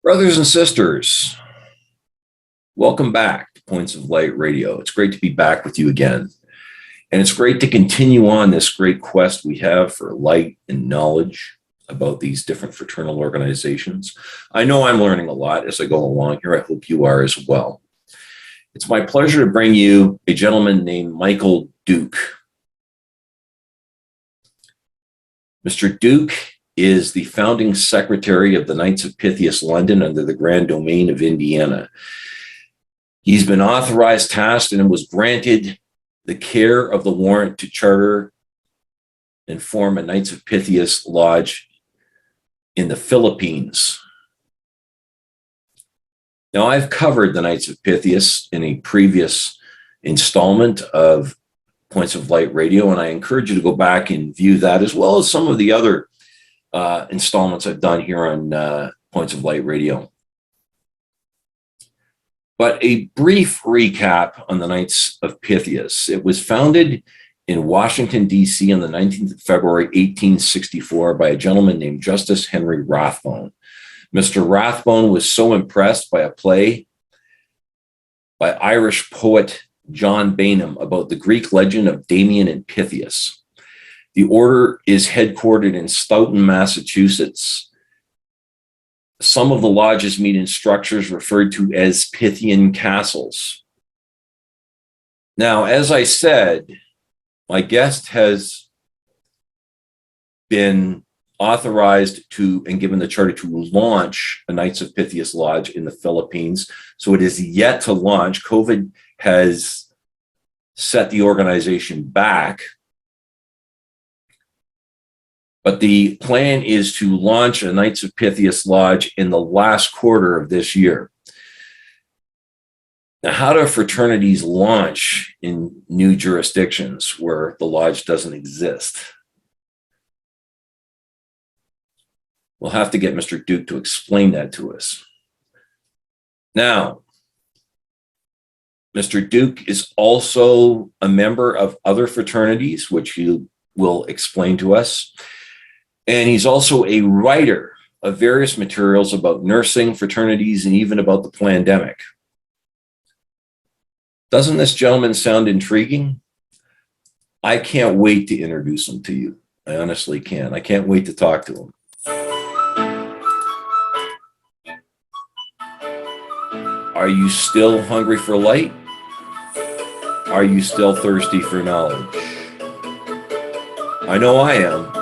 Brothers and sisters, welcome back to Points of Light Radio. It's great to be back with you again. And it's great to continue on this great quest we have for light and knowledge about these different fraternal organizations. I know I'm learning a lot as I go along here. I hope you are as well. It's my pleasure to bring you a gentleman named Michael Duque. Mr. Duque is the founding secretary of the Knights of Pythias London under the Grand Domain of Indiana. He's been authorized, tasked, and was granted the care of the warrant to charter and form a Knights of Pythias Lodge in the Philippines. Now, I've covered the Knights of Pythias in a previous installment of Points of Light Radio, and I encourage you to go back and view that, as well as some of the other installments I've done here on Points of Light Radio. But a brief recap on the Knights of Pythias. It was founded in Washington, D.C. on the 19th of February, 1864 by a gentleman named Justice Henry Rathbone. Mr. Rathbone was so impressed by a play by Irish poet John Bainham about the Greek legend of Damien and Pythias. The order is headquartered in Stoughton, Massachusetts. Some of the lodges meet in structures referred to as Pythian castles. Now, as I said, my guest has been authorized to and given the charter to launch a Knights of Pythias Lodge in the Philippines. So it is yet to launch. COVID has set the organization back. But the plan is to launch a Knights of Pythias Lodge in the last quarter of this year. Now, how do fraternities launch in new jurisdictions where the lodge doesn't exist? We'll have to get Mr. Duque to explain that to us. Now, Mr. Duque is also a member of other fraternities, which he will explain to us. And he's also a writer of various materials about nursing, fraternities, and even about the pandemic. Doesn't this gentleman sound intriguing? I can't wait to introduce him to you. I honestly can. I can't wait to talk to him. Are you still hungry for light? Are you still thirsty for knowledge? I know I am.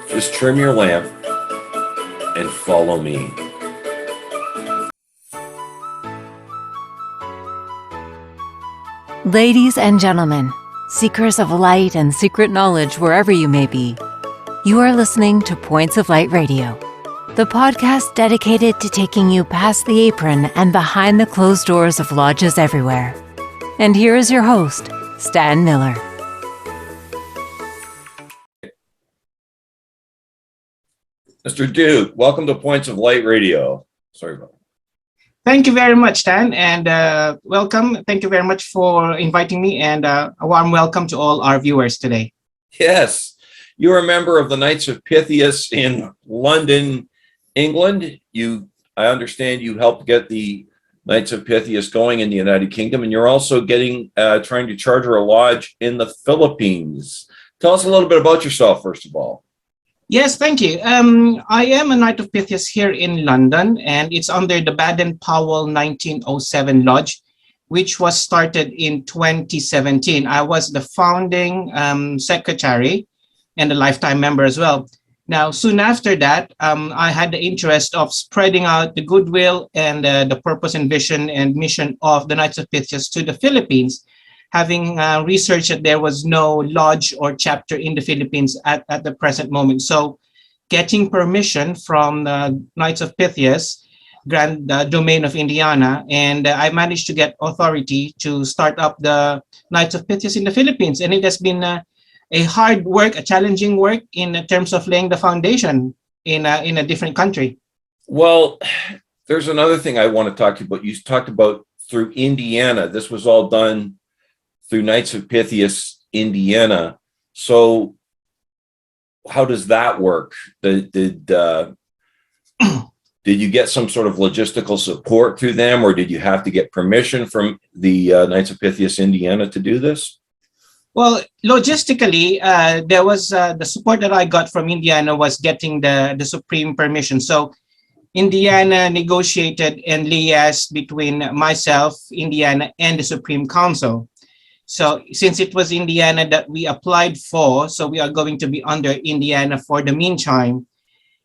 Just trim your lamp and follow me. Ladies and gentlemen, seekers of light and secret knowledge wherever you may be, you are listening to Points of Light Radio, the podcast dedicated to taking you past the apron and behind the closed doors of lodges everywhere. And here is your host, Stan Miller. Mr. Duque, welcome to Points of Light Radio. Sorry about that. Thank you very much, Stan, and welcome. Thank you very much for inviting me, and a warm welcome to all our viewers today. Yes, you're a member of the Knights of Pythias in London, England. I understand you helped get the Knights of Pythias going in the United Kingdom, and you're also trying to charter a lodge in the Philippines. Tell us a little bit about yourself, first of all. Yes, thank you. I am a Knight of Pythias here in London, and it's under the Baden-Powell 1907 Lodge, which was started in 2017. I was the founding secretary and a lifetime member as well. Now, soon after that, I had the interest of spreading out the goodwill and the purpose and vision and mission of the Knights of Pythias to the Philippines, having researched that there was no lodge or chapter in the Philippines at the present moment. So getting permission from the Knights of Pythias, Grand Domain of Indiana, and I managed to get authority to start up the Knights of Pythias in the Philippines. And it has been a hard work, a challenging work in terms of laying the foundation in a different country. Well, there's another thing I want to talk to you about. You talked about through Indiana. This was all done through Knights of Pythias, Indiana. So how does that work? Did you get some sort of logistical support through them, or did you have to get permission from the Knights of Pythias, Indiana, to do this? Well, logistically, there was the support that I got from Indiana was getting the supreme permission. So Indiana negotiated and liaised between myself, Indiana, and the Supreme Council. So since it was Indiana that we applied for, so we are going to be under Indiana for the meantime.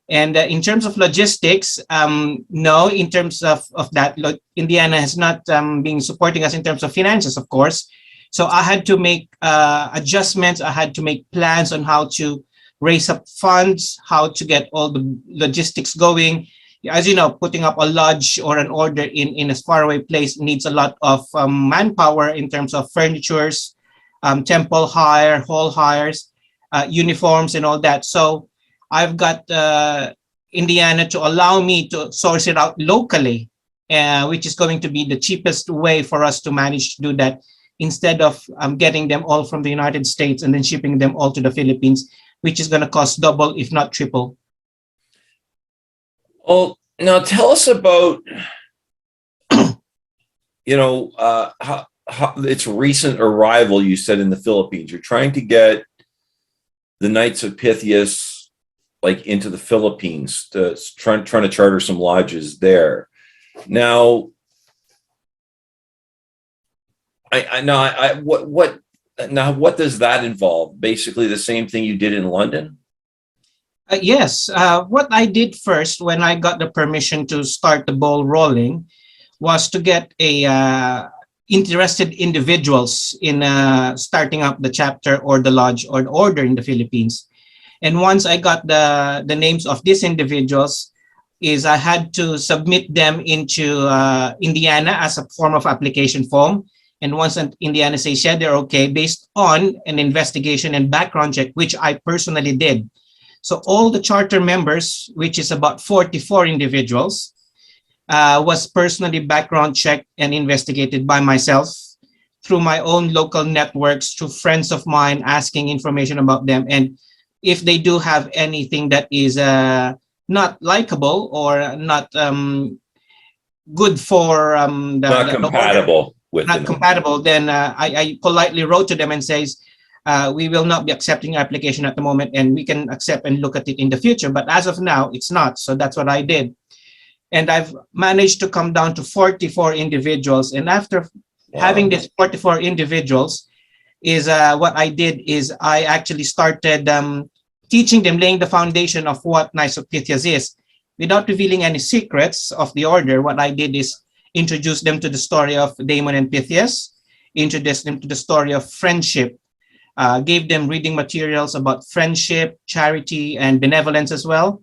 And in terms of logistics, no, in terms of that, Indiana has not been supporting us in terms of finances, of course. So I had to make adjustments. I had to make plans on how to raise up funds, how to get all the logistics going. As you know, putting up a lodge or an order in a faraway place needs a lot of manpower in terms of furnitures, temple hire, hall hires, uniforms, and all that. So I've got Indiana to allow me to source it out locally, which is going to be the cheapest way for us to manage to do that, instead of getting them all from the United States and then shipping them all to the Philippines, which is going to cost double, if not triple. Well, now tell us about, how its recent arrival, you said, in the Philippines. You're trying to get the Knights of Pythias like into the Philippines, trying to charter some lodges there. Now, what does that involve? Basically the same thing you did in London? Yes. What I did first when I got the permission to start the ball rolling was to get interested individuals in starting up the chapter or the lodge or the order in the Philippines. And once I got the names of these individuals, I had to submit them into Indiana as a form of application form. And once Indiana says, yeah, they're okay, based on an investigation and background check, which I personally did. So all the charter members, which is about 44 individuals, was personally background checked and investigated by myself through my own local networks, through friends of mine asking information about them. And if they do have anything that is not likable or not good for not compatible with not compatible, then I politely wrote to them and says, we will not be accepting your application at the moment, and we can accept and look at it in the future. But as of now, it's not. So that's what I did. And I've managed to come down to 44 individuals. And after having these 44 individuals, what I did is I actually started teaching them, laying the foundation of what Knights of Pythias is. Without revealing any secrets of the order, what I did is introduce them to the story of Damon and Pythias, introduce them to the story of friendship, gave them reading materials about friendship, charity, and benevolence as well.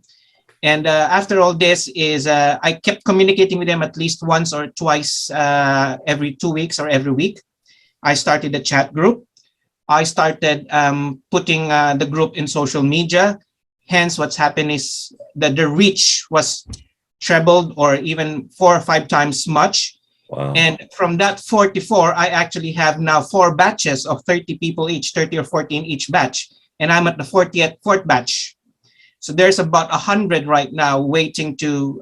And after all this I kept communicating with them at least once or twice every 2 weeks or every week. I started a chat group. I started putting the group in social media. Hence, what's happened is that the reach was trebled or even 4 or 5 times much. Wow. And from that 44, I actually have now 4 batches of 30 people each, 30 or 14 each batch. And I'm at the 4th batch. So there's about 100 right now waiting to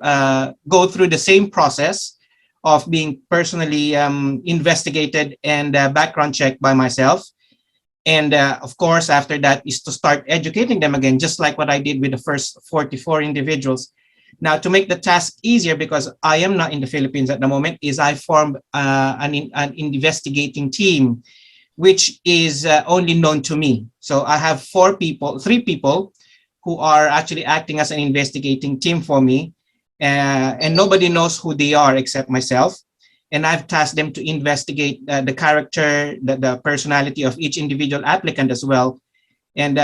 go through the same process of being personally investigated and background checked by myself. And of course, after that is to start educating them again, just like what I did with the first 44 individuals. Now, to make the task easier, because I am not in the Philippines at the moment, I formed an investigating team, which is only known to me. So I have 3 people who are actually acting as an investigating team for me. And nobody knows who they are except myself. And I've tasked them to investigate the character, the personality of each individual applicant as well. And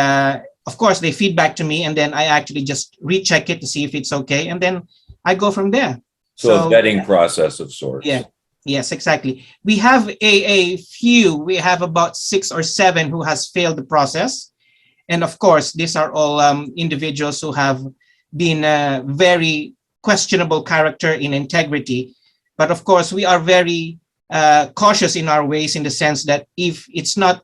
of course, they feedback to me, and then I actually just recheck it to see if it's okay. And then I go from there. So a vetting process of sorts. Yeah. Yes, exactly. We have we have about 6 or 7 who has failed the process. And of course, these are all individuals who have been very questionable character in integrity. But of course, we are very cautious in our ways, in the sense that if it's not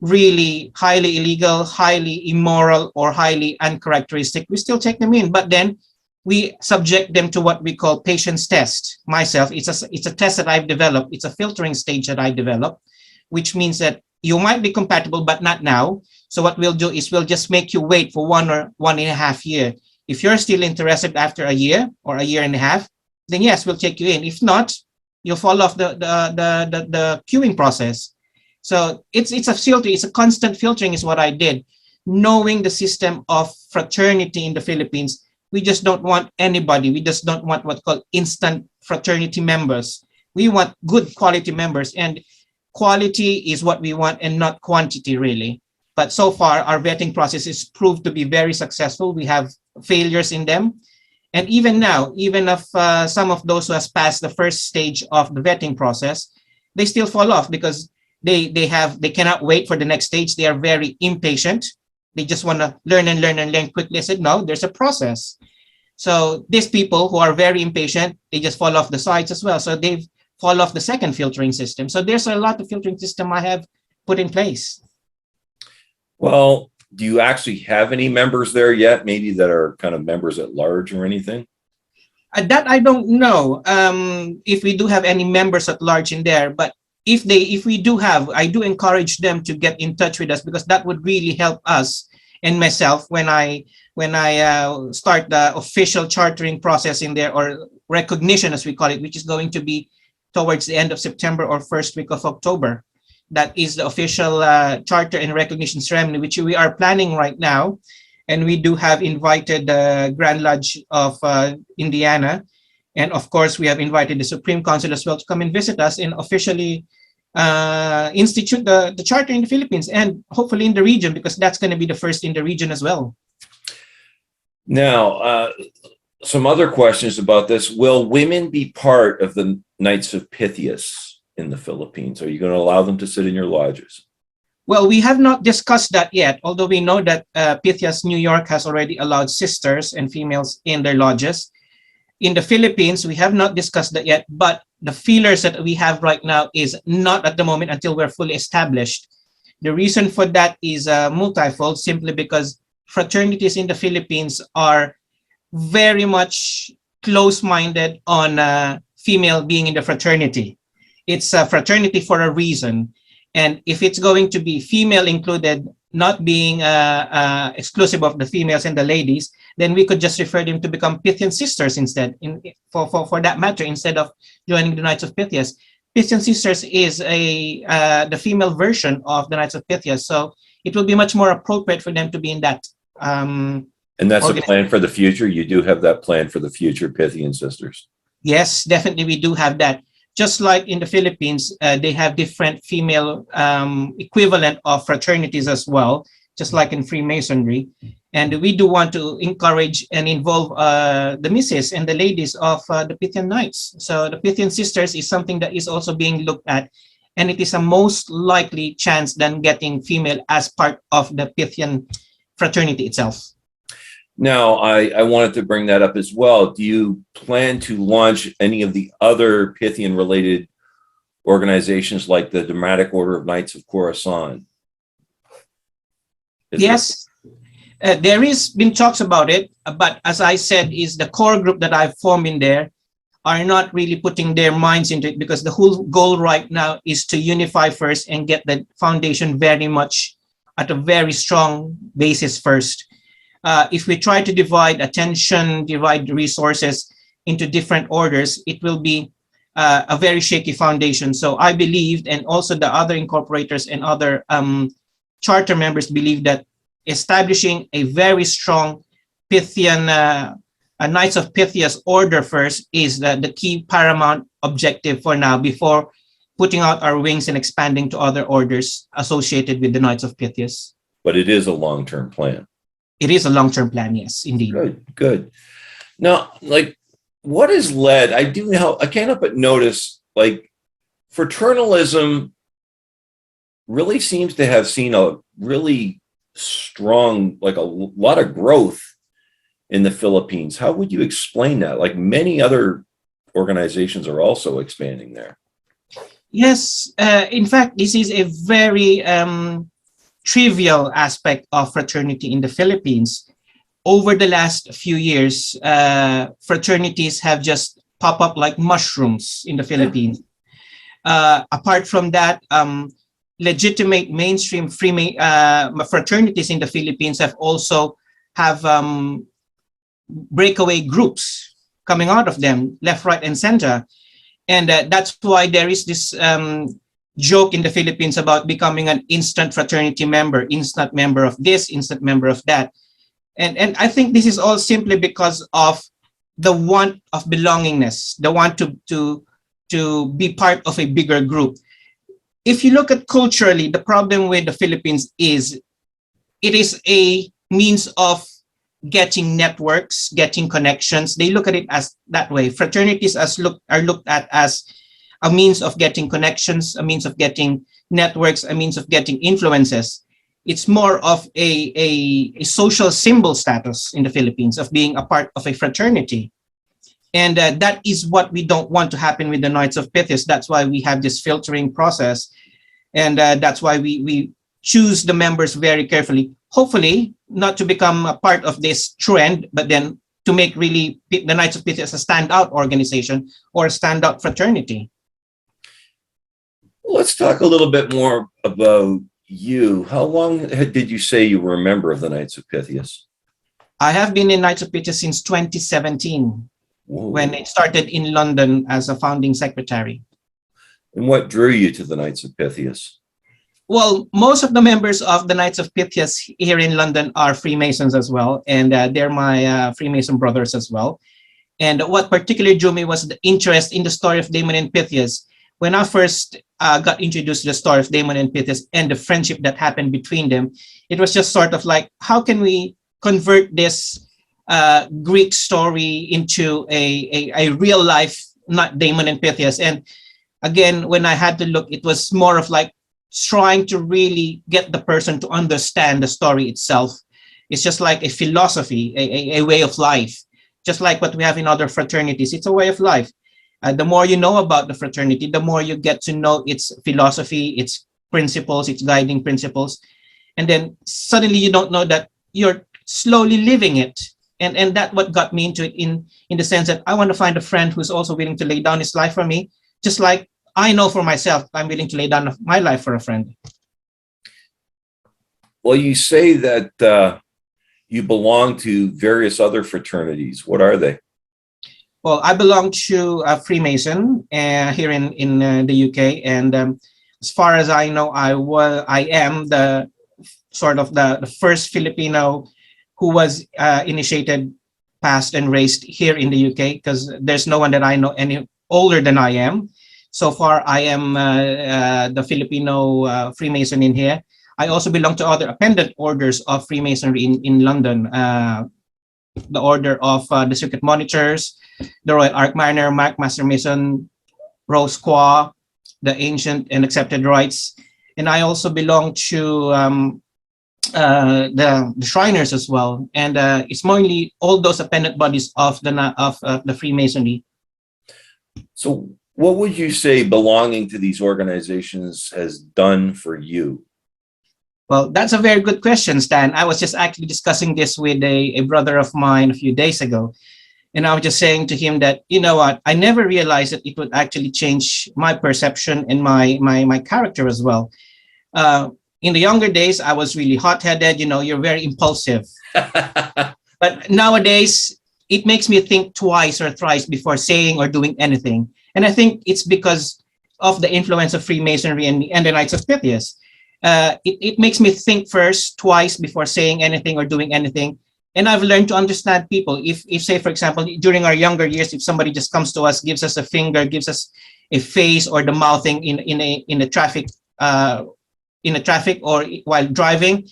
really highly illegal, highly immoral, or highly uncharacteristic, we still take them in. But then we subject them to what we call patience test. Myself, it's a test that I've developed. It's a filtering stage that I developed, which means that you might be compatible, but not now. So what we'll do is we'll just make you wait for 1 or 1.5 years. If you're still interested after a year or a year and a half, then yes, we'll take you in. If not, you'll fall off the queuing process. So it's a filter, it's a constant filtering is what I did. Knowing the system of fraternity in the Philippines, we just don't want anybody. We just don't want what's called instant fraternity members. We want good quality members, and quality is what we want and not quantity really. But so far, our vetting process is proved to be very successful. We have failures in them. And even now, even if some of those who has passed the first stage of the vetting process, they still fall off because they cannot wait for the next stage. They are very impatient. They just want to learn and learn and learn quickly. I said, no, there's a process. So these people who are very impatient, they just fall off the sides as well. So they've fall off the second filtering system. So there's a lot of filtering system I have put in place. Well, do you actually have any members there yet? Maybe that are kind of members at large or anything? That I don't know if we do have any members at large in there, but if we do have, I do encourage them to get in touch with us because that would really help us and myself when I start the official chartering process in there, or recognition as we call it, which is going to be towards the end of September or first week of October. That is the official charter and recognition ceremony, which we are planning right now. And we do have invited the Grand Lodge of Indiana. And of course, we have invited the Supreme Council as well to come and visit us and officially institute the charter in the Philippines and hopefully in the region, because that's going to be the first in the region as well. Now, some other questions about this. Will women be part of the Knights of Pythias in the Philippines? Are you going to allow them to sit in your lodges? Well, we have not discussed that yet, although we know that Pythias New York has already allowed sisters and females in their lodges. In the Philippines, we have not discussed that yet, but the feelers that we have right now is not at the moment until we're fully established. The reason for that is multifold, simply because fraternities in the Philippines are very much close-minded on female being in the fraternity. It's a fraternity for a reason. And if it's going to be female included, not being exclusive of the females and the ladies, then we could just refer them to become Pythian sisters instead, for that matter, instead of joining the Knights of Pythias. Pythian sisters is the female version of the Knights of Pythias, so it will be much more appropriate for them to be in that. And that's a plan for the future? You do have that plan for the future Pythian sisters? Yes, definitely we do have that. Just like in the Philippines, they have different female equivalent of fraternities as well, just like in Freemasonry. And we do want to encourage and involve the misses and the ladies of the Pythian Knights. So the Pythian sisters is something that is also being looked at, and it is a most likely chance than getting female as part of the Pythian fraternity itself. Now, I wanted to bring that up as well. Do you plan to launch any of the other Pythian-related organizations like the Dramatic Order of Knights of Khorasan? Yes, there is been talks about it, but as I said, is the core group that I've formed in there are not really putting their minds into it, because the whole goal right now is to unify first and get the foundation very much at a very strong basis first. If we try to divide attention, divide resources into different orders, it will be a very shaky foundation. So I believed, and also the other incorporators and other charter members believe, that establishing a very strong Pythian, Knights of Pythias order first is the key paramount objective for now, before putting out our wings and expanding to other orders associated with the Knights of Pythias. But it is a long-term plan. It is a long-term plan, yes, indeed. Good. Now, like, what has led, I can't help but notice, like, fraternalism really seems to have seen a really strong, like a lot of growth in the Philippines. How would you explain that? Like, many other organizations are also expanding there. Yes, in fact, this is a very trivial aspect of fraternity in the Philippines. over the last few years, fraternities have just popped up like mushrooms in the Philippines. Apart from that, legitimate mainstream fraternities in the Philippines have also have breakaway groups coming out of them, left, right, and center. And that's why there is this joke in the Philippines about becoming an instant fraternity member, instant member of this, instant member of that. And I think this is all simply because of the want of belongingness, the want to be part of a bigger group. If you look at culturally, the problem with the Philippines is it is a means of getting networks, getting connections. They look at it as that way. Fraternities are looked at as a means of getting connections, a means of getting networks, a means of getting influences. It's more of a social symbol status in the Philippines of being a part of a fraternity. And that is what we don't want to happen with the Knights of Pythias. That's why we have this filtering process. And that's why we choose the members very carefully. Hopefully, not to become a part of this trend, but then to make really the Knights of Pythias a standout organization or a standout fraternity. Let's talk a little bit more about you. How long did you say you were a member of the Knights of Pythias? I have been in Knights of Pythias since 2017. Whoa. When it started in London as a founding secretary. And what drew you to the Knights of Pythias? Well, most of the members of the Knights of Pythias here in London are Freemasons as well, and they're my Freemason brothers as well. And what particularly drew me was the interest in the story of Damon and Pythias. When I first got introduced to the story of Damon and Pythias and the friendship that happened between them, it was just sort of like, how can we convert this Greek story into a real life, not Damon and Pythias? And again, when I had to look, it was more of like trying to really get the person to understand the story itself. It's just like a philosophy, a way of life, just like what we have in other fraternities. It's a way of life. The more you know about the fraternity, the more you get to know its philosophy, its principles, its guiding principles. And then suddenly you don't know that you're slowly living it. And that's what got me into it in the sense that I want to find a friend who's also willing to lay down his life for me, just like I know for myself, I'm willing to lay down my life for a friend. Well, you say that you belong to various other fraternities. What are they? Well, I belong to a Freemason here in the UK. And as far as I know, I am the sort of the first Filipino who was initiated, passed, and raised here in the UK, because there's no one that I know any older than I am. So far, I am the Filipino Freemason in here. I also belong to other appendant orders of Freemasonry in London. The Order of the Circuit Monitors, the Royal Arc Mariner, Master Mason, Rose Qua, the Ancient and Accepted Rites. And I also belong to the Shriners as well. And it's mainly all those appendant bodies of the Freemasonry. So what would you say belonging to these organizations has done for you? Well, that's a very good question, Stan. I was just actually discussing this with a brother of mine a few days ago. And I was just saying to him that, you know what, I never realized that it would actually change my perception and my character as well. In the younger days, I was really hot-headed, you're very impulsive. But nowadays, it makes me think twice or thrice before saying or doing anything. And I think it's because of the influence of Freemasonry and the Knights of Pythias. It makes me think first, twice before saying anything or doing anything. And I've learned to understand people. If say, for example, during our younger years, if somebody just comes to us, gives us a finger, gives us a face or the mouthing in a traffic or while driving,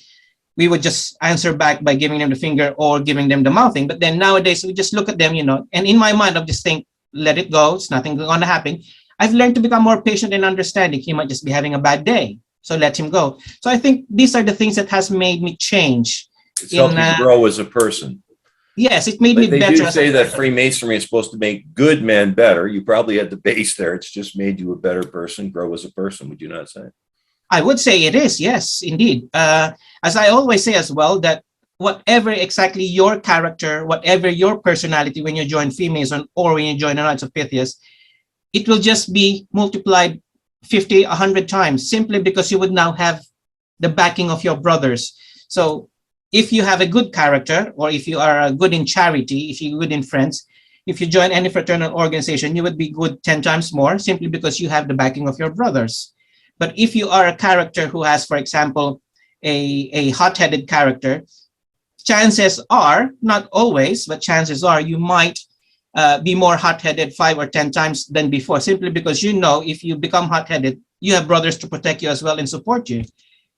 we would just answer back by giving them the finger or giving them the mouthing. But then nowadays, we just look at them, and in my mind, I'll just think, let it go. It's nothing going to happen. I've learned to become more patient and understanding. He might just be having a bad day, so let him go. So I think these are the things that has made me change. It's helped you grow as a person. Yes, it made me better. They do say that Freemasonry is supposed to make good men better. You probably had the base there. It's just made you a better person, grow as a person. Would you not say? I would say it is. Yes, indeed. As I always say as well, that whatever exactly your character, whatever your personality when you join Freemason or when you join the Knights of Pythias, it will just be multiplied 50, 100 times simply because you would now have the backing of your brothers. So if you have a good character, or if you are good in charity, if you're good in friends, if you join any fraternal organization, you would be good 10 times more simply because you have the backing of your brothers. But if you are a character who has, for example, a hot-headed character, chances are, not always, but chances are you might be more hot-headed 5 or 10 times than before, simply because you know if you become hot-headed, you have brothers to protect you as well and support you.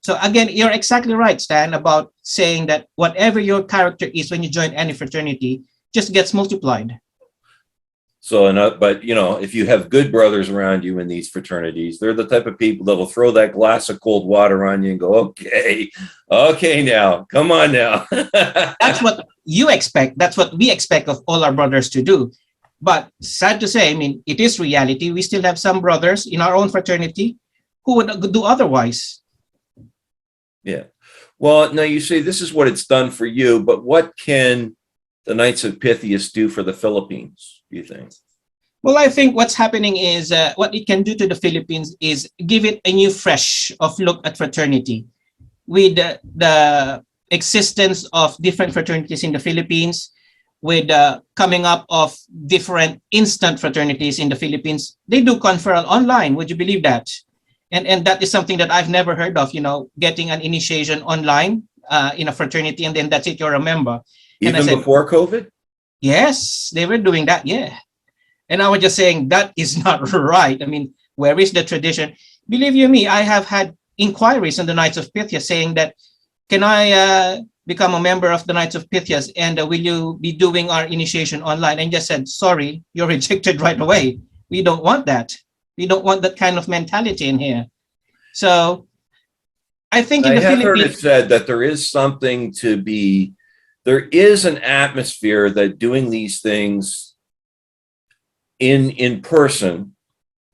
So again, you're exactly right, Stan, about saying that whatever your character is when you join any fraternity just gets multiplied. So, but if you have good brothers around you in these fraternities, they're the type of people that'll throw that glass of cold water on you and go, okay, now, come on now. That's what you expect. That's what we expect of all our brothers to do. But sad to say, I mean, it is reality. We still have some brothers in our own fraternity who would do otherwise. Yeah. Well, now you say this is what it's done for you, but what can the Knights of Pythias do for the Philippines, do you think? Well, I think what's happening is what it can do to the Philippines is give it a new fresh of look at fraternity. With the existence of different fraternities in the Philippines, with coming up of different instant fraternities in the Philippines, they do conferral online. Would you believe that? And that is something that I've never heard of, getting an initiation online in a fraternity, and then that's it, you're a member. Even before COVID? Yes, they were doing that, yeah. And I was just saying, that is not right. I mean, where is the tradition? Believe you me, I have had inquiries on the Knights of Pythias saying that, can I become a member of the Knights of Pythias, and will you be doing our initiation online? And just said, sorry, you're rejected right away. We don't want that. We don't want that kind of mentality in here. So I think in the Philippines, heard it said that there is an atmosphere that doing these things in person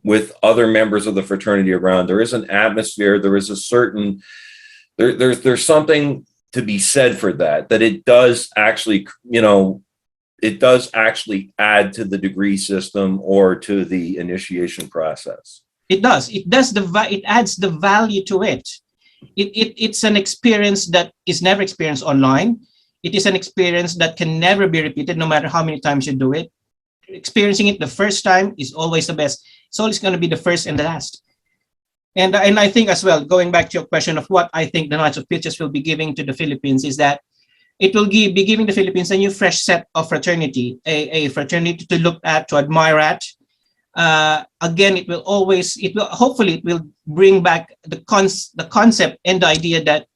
with other members of the fraternity around, there is an atmosphere, there is a certain, there's something to be said for that it does actually, it does actually add to the degree system or to the initiation process. It does. It adds the value to it. It's an experience that is never experienced online. It is an experience that can never be repeated, no matter how many times you do it. Experiencing it the first time is always the best. It's always going to be the first and the last. And I think as well, going back to your question of what I think the Knights of Pythias will be giving to the Philippines, is that it will be giving the Philippines a new fresh set of fraternity, a fraternity to look at, to admire at. Again, hopefully it will bring back the concept and the idea that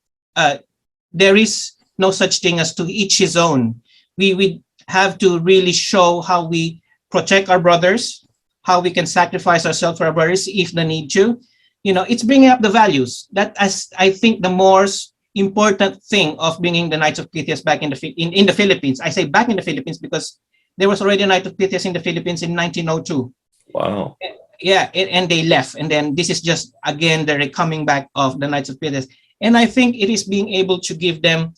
there is no such thing as to each his own. We have to really show how we protect our brothers, how we can sacrifice ourselves for our brothers if the need to. It's bringing up the values. That, as I think, the most important thing of bringing the Knights of Pythias back in the Philippines. I say back in the Philippines because there was already a Knight of Pythias in the Philippines in 1902. Wow. Yeah, and they left. And then this is just, again, the coming back of the Knights of Pythias. And I think it is being able to give them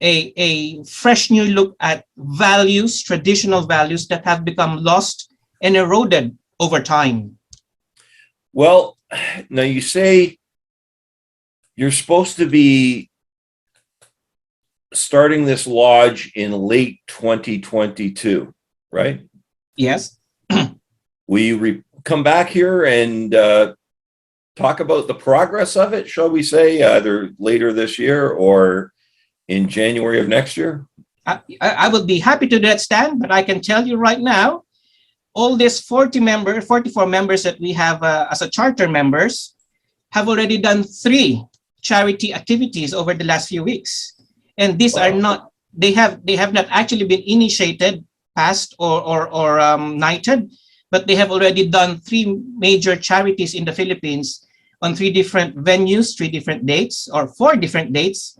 a fresh new look at values, traditional values that have become lost and eroded over time. Well, now you say you're supposed to be starting this lodge in late 2022, right? Yes. Will you come back here and talk about the progress of it, shall we say, either later this year or in January of next year? I would be happy to do that, Stan, but I can tell you right now, all these 44 members that we have as a charter members have already done 3 charity activities over the last few weeks. And these are not, they have not actually been initiated, passed, or knighted, but they have already done 3 major charities in the Philippines on 3 different venues, 3 different dates, or 4 different dates.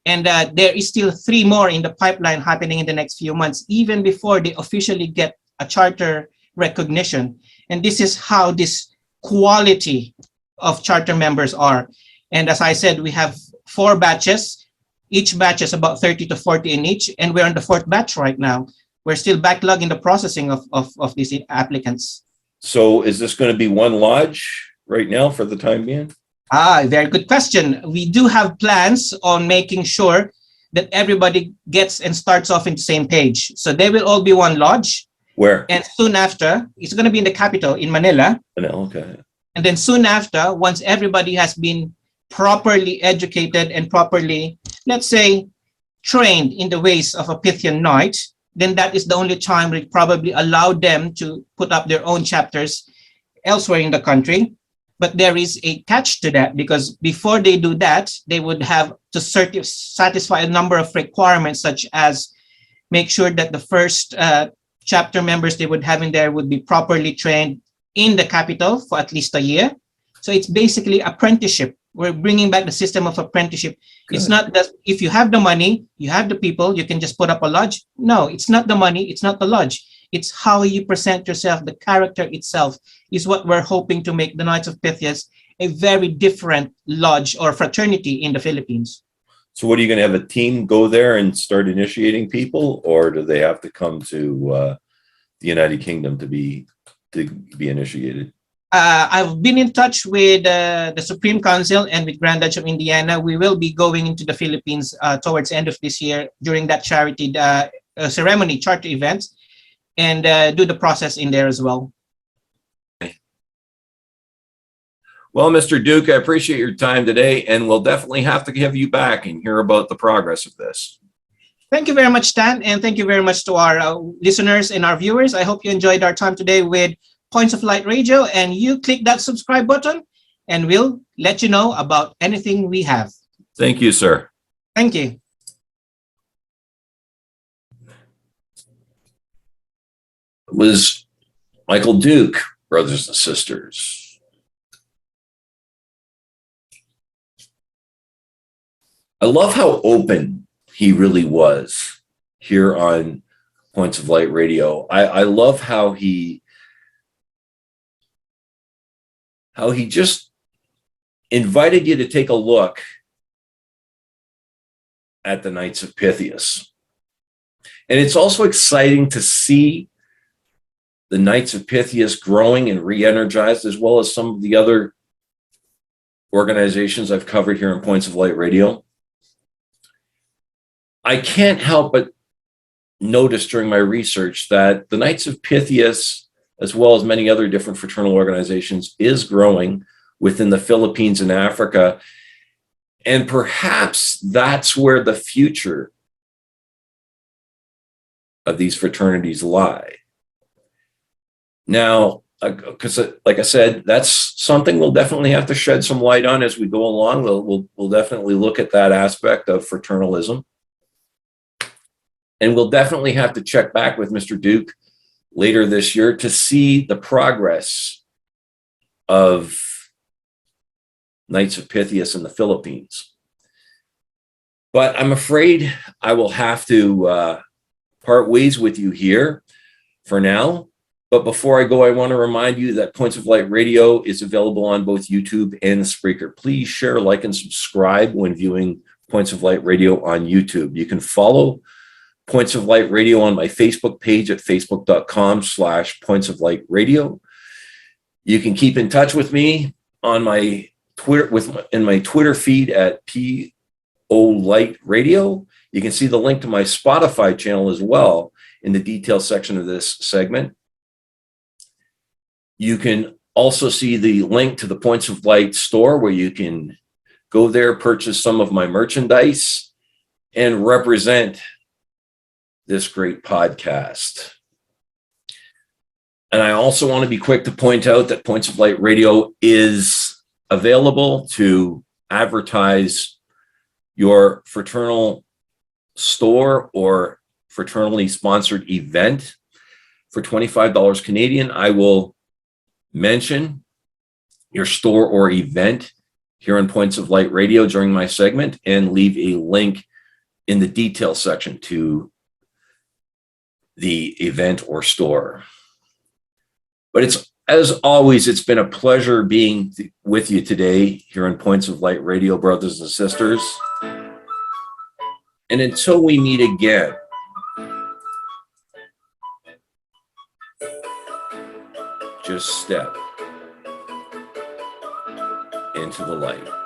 And there is still 3 more in the pipeline happening in the next few months, even before they officially get a charter recognition. And this is how this quality of charter members are. And as I said, we have 4 batches. Each batch is about 30 to 40 in each, and we're on the fourth batch right now. We're still backlogged in the processing of these applicants. So is this going to be one lodge right now for the time being? Very good question. We do have plans on making sure that everybody gets and starts off in the same page. So they will all be one lodge. Where? And soon after, it's going to be in the capital, in Manila. Okay. And then soon after, once everybody has been properly educated and properly, let's say, trained in the ways of a Pythian Knight, then that is the only time we probably allow them to put up their own chapters elsewhere in the country. But there is a catch to that, because before they do that, they would have to satisfy a number of requirements, such as make sure that the first chapter members they would have in there would be properly trained in the capital for at least a year. So it's basically apprenticeship. We're bringing back the system of apprenticeship. Good. It's not that if you have the money, you have the people, you can just put up a lodge. No, it's not the money, it's not the lodge. It's how you present yourself, the character itself is what we're hoping to make the Knights of Pythias a very different lodge or fraternity in the Philippines. So what, are you going to have a team go there and start initiating people, or do they have to come to the United Kingdom to be initiated? I've been in touch with the Supreme Council and with Grand Duchy of Indiana. We will be going into the Philippines towards the end of this year during that charity ceremony, charter event, and do the process in there as well. Well, Mr. Duque, I appreciate your time today, and we'll definitely have to have you back and hear about the progress of this. Thank you very much, Stan, and thank you very much to our listeners and our viewers. I hope you enjoyed our time today with Points of Light Radio, and you click that subscribe button, and we'll let you know about anything we have. Thank you, sir. Thank you. It was Michael Duque, brothers and sisters. I love how open he really was here on Points of Light Radio. I love how he just invited you to take a look at the Knights of Pythias. And it's also exciting to see the Knights of Pythias growing and re-energized, as well as some of the other organizations I've covered here on Points of Light Radio. I can't help but notice during my research that the Knights of Pythias, as well as many other different fraternal organizations, is growing within the Philippines and Africa. And perhaps that's where the future of these fraternities lie. Now, because like I said, that's something we'll definitely have to shed some light on as we go along. We'll definitely look at that aspect of fraternalism. And we'll definitely have to check back with Mr. Duque later this year to see the progress of Knights of Pythias in the Philippines. But I'm afraid I will have to part ways with you here for now. But before I go, I want to remind you that Points of Light Radio is available on both YouTube and Spreaker. Please share, like, and subscribe when viewing Points of Light Radio on YouTube. You can follow Points of Light Radio on my Facebook page at facebook.com/Points of Light Radio. You can keep in touch with me on my Twitter in my Twitter feed at PO Light Radio. You can see the link to my Spotify channel as well in the details section of this segment. You can also see the link to the Points of Light store, where you can go there, purchase some of my merchandise, and represent this great podcast. And I also want to be quick to point out that Points of Light Radio is available to advertise your fraternal store or fraternally sponsored event for $25 Canadian. I will mention your store or event here on Points of Light Radio during my segment and leave a link in the details section to the event or store. But it's, as always, it's been a pleasure being with you today here on Points of Light Radio, brothers and sisters. And until we meet again, just step into the light.